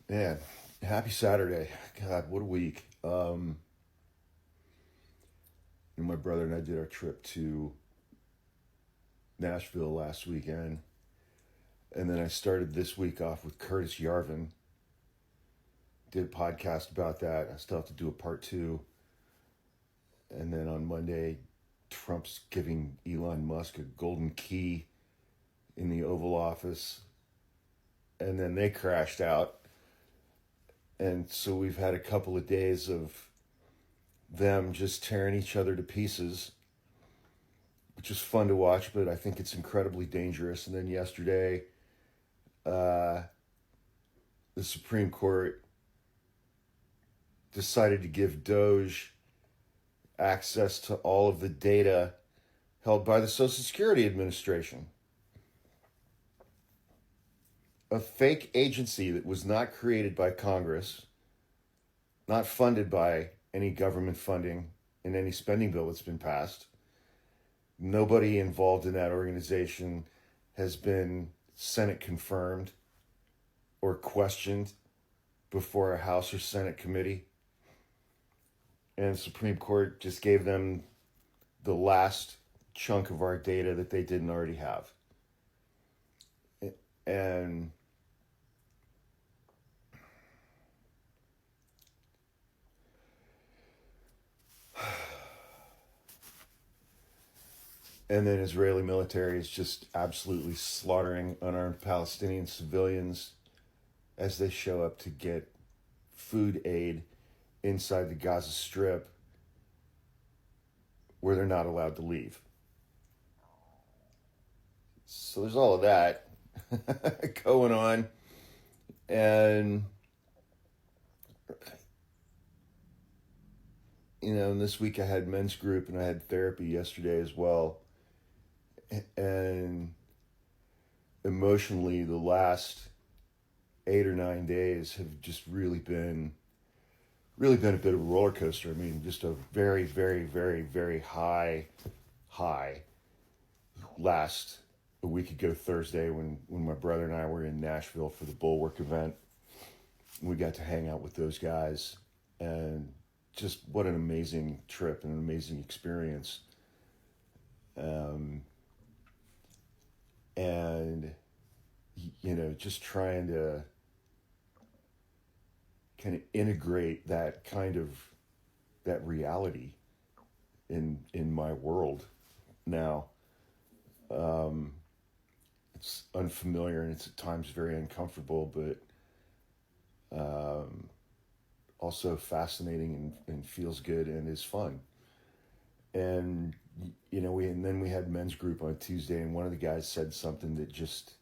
Man, happy Saturday. God, what a week. And my brother and I did our trip to Nashville last weekend. And then I started this week off with Curtis Yarvin. Did a podcast about that. I still have to do a part two. And then on Monday, Trump's giving Elon Musk a golden key in the Oval Office. And then they crashed out. And so we've had a couple of days of them just tearing each other to pieces, which is fun to watch, but I think it's incredibly dangerous. And then yesterday, uh, the Supreme Court decided to give Doge access to all of the data held by the Social Security Administration, a fake agency that was not created by Congress, not funded by any government funding in any spending bill that's been passed. Nobody involved in that organization has been Senate confirmed or questioned before a House or Senate committee. And the Supreme Court just gave them the last chunk of our data that they didn't already have. And and then Israeli military is just absolutely slaughtering unarmed Palestinian civilians as they show up to get food aid inside the Gaza Strip where they're not allowed to leave. So there's all of that going on. And, and this week I had men's group and I had therapy yesterday as well. And emotionally, the last 8 or 9 days have just really been a bit of a roller coaster. I mean, just a very, very, very, very high last a week ago Thursday when my brother and I were in Nashville for the Bulwark event. We got to hang out with those guys, and just what an amazing trip and an amazing experience. And just trying to kind of integrate that reality in my world now. It's unfamiliar and it's at times very uncomfortable, but also fascinating and feels good and is fun. And then we had men's group on Tuesday, and one of the guys said something that it's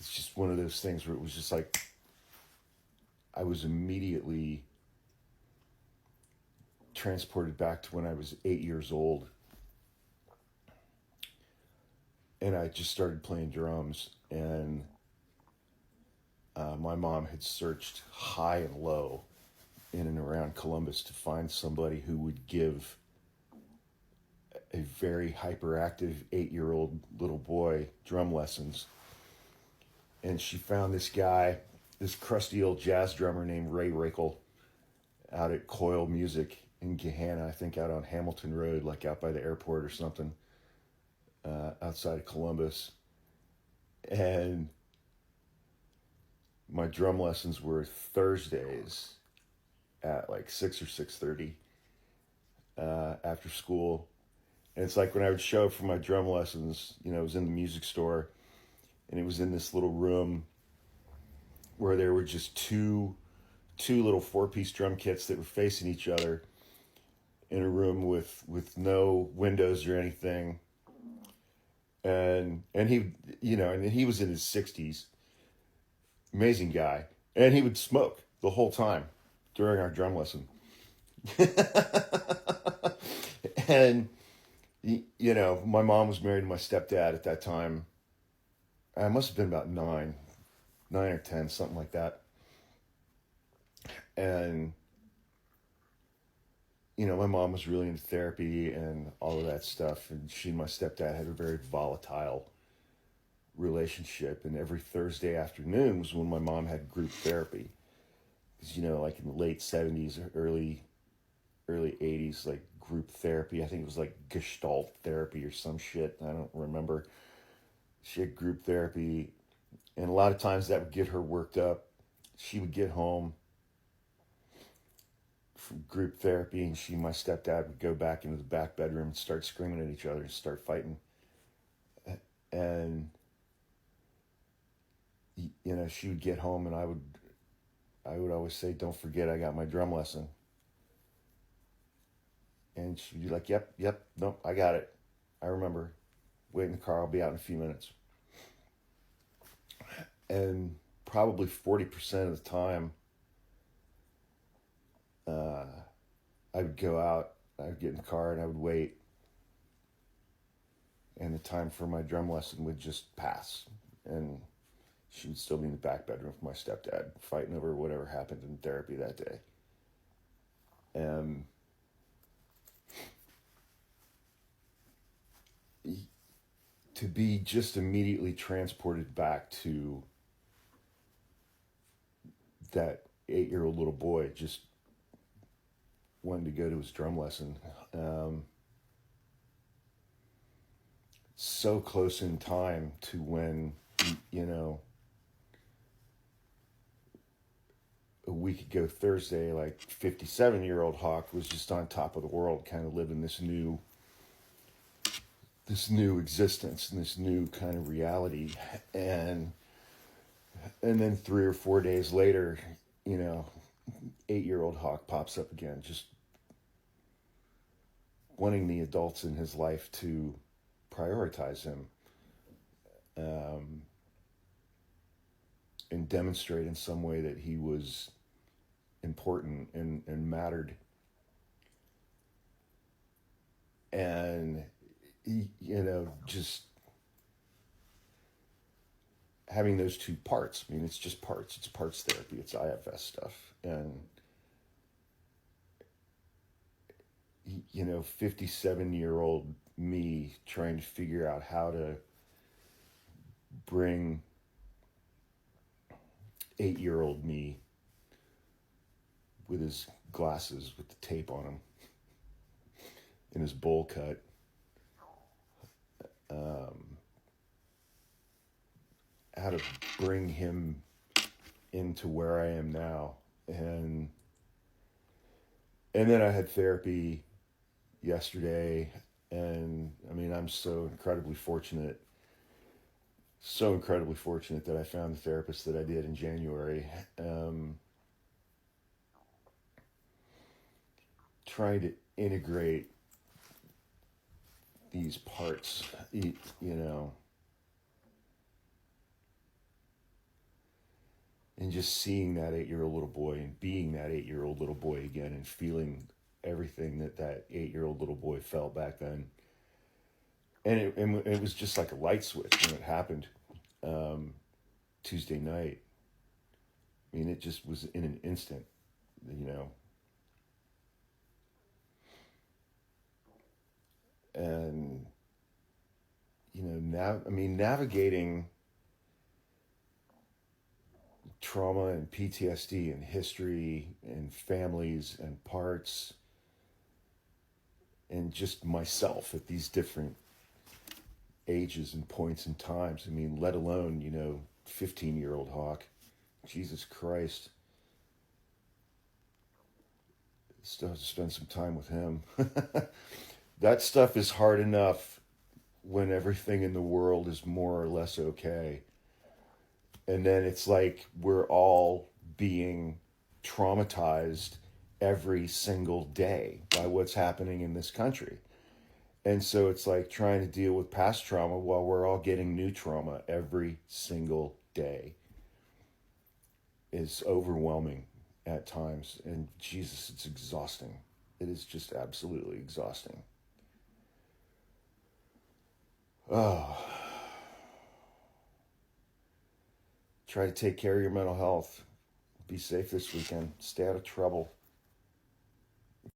just one of those things where it was just like I was immediately transported back to when I was 8 years old. And I just started playing drums, and my mom had searched high and low in and around Columbus to find somebody who would give a very hyperactive 8-year-old little boy drum lessons. And she found this guy, this crusty old jazz drummer named Ray Rakel, out at Coil Music in Gahanna, I think out on Hamilton Road, like out by the airport or something, outside of Columbus. And my drum lessons were Thursdays at like 6 or 6:30 after school. And it's like when I would show up for my drum lessons, it was in the music store, and it was in this little room where there were just two little 4-piece drum kits that were facing each other in a room with no windows or anything. And he, and he was in his 60s, amazing guy, and he would smoke the whole time during our drum lesson. And my mom was married to my stepdad at that time. I must have been about 9 or 10, something like that. And my mom was really into therapy and all of that stuff, and she and my stepdad had a very volatile relationship. And every Thursday afternoon was when my mom had group therapy. Because, like in the late 70s, early 80s, like group therapy. I think it was like Gestalt therapy or some shit. I don't remember. She had group therapy. And a lot of times that would get her worked up. She would get home from group therapy, and my stepdad would go back into the back bedroom and start screaming at each other and start fighting. And she would get home, and I would always say, "Don't forget, I got my drum lesson." And she'd be like, "Yep, nope, I got it. I remember. Wait in the car. I'll be out in a few minutes." And probably 40% of the time, I would go out, I would get in the car, and I would wait. And the time for my drum lesson would just pass. And she would still be in the back bedroom with my stepdad, fighting over whatever happened in therapy that day. And to be just immediately transported back to that 8-year-old little boy just wanting to go to his drum lesson. So close in time to when, a week ago Thursday, like 57-year-old Hawk was just on top of the world, kind of living this new existence and this new kind of reality. And then 3 or 4 days later, 8-year-old Hawk pops up again, just wanting the adults in his life to prioritize him, and demonstrate in some way that he was important and mattered. And, just having those two parts. I mean, it's just parts. It's parts therapy. It's IFS stuff. And, 57-year-old me trying to figure out how to bring 8-year-old me with his glasses with the tape on him and his bowl cut, how to bring him into where I am now. And then I had therapy yesterday, and I mean, I'm so incredibly fortunate that I found the therapist that I did in January. Trying to integrate these parts, and just seeing that 8-year-old little boy and being that 8-year-old little boy again and feeling everything that 8-year-old little boy felt back then. And it was just like a light switch when it happened Tuesday night. I mean, it just was in an instant, And, navigating trauma and PTSD and history and families and parts and just myself at these different ages and points and times. I mean, let alone, 15-year-old Hawk. Jesus Christ. Still have to spend some time with him. That stuff is hard enough when everything in the world is more or less okay. And then it's like we're all being traumatized every single day by what's happening in this country. And so it's like trying to deal with past trauma while we're all getting new trauma every single day is overwhelming at times. And Jesus, it's exhausting. It is just absolutely exhausting. Oh. Try to take care of your mental health. Be safe this weekend. Stay out of trouble.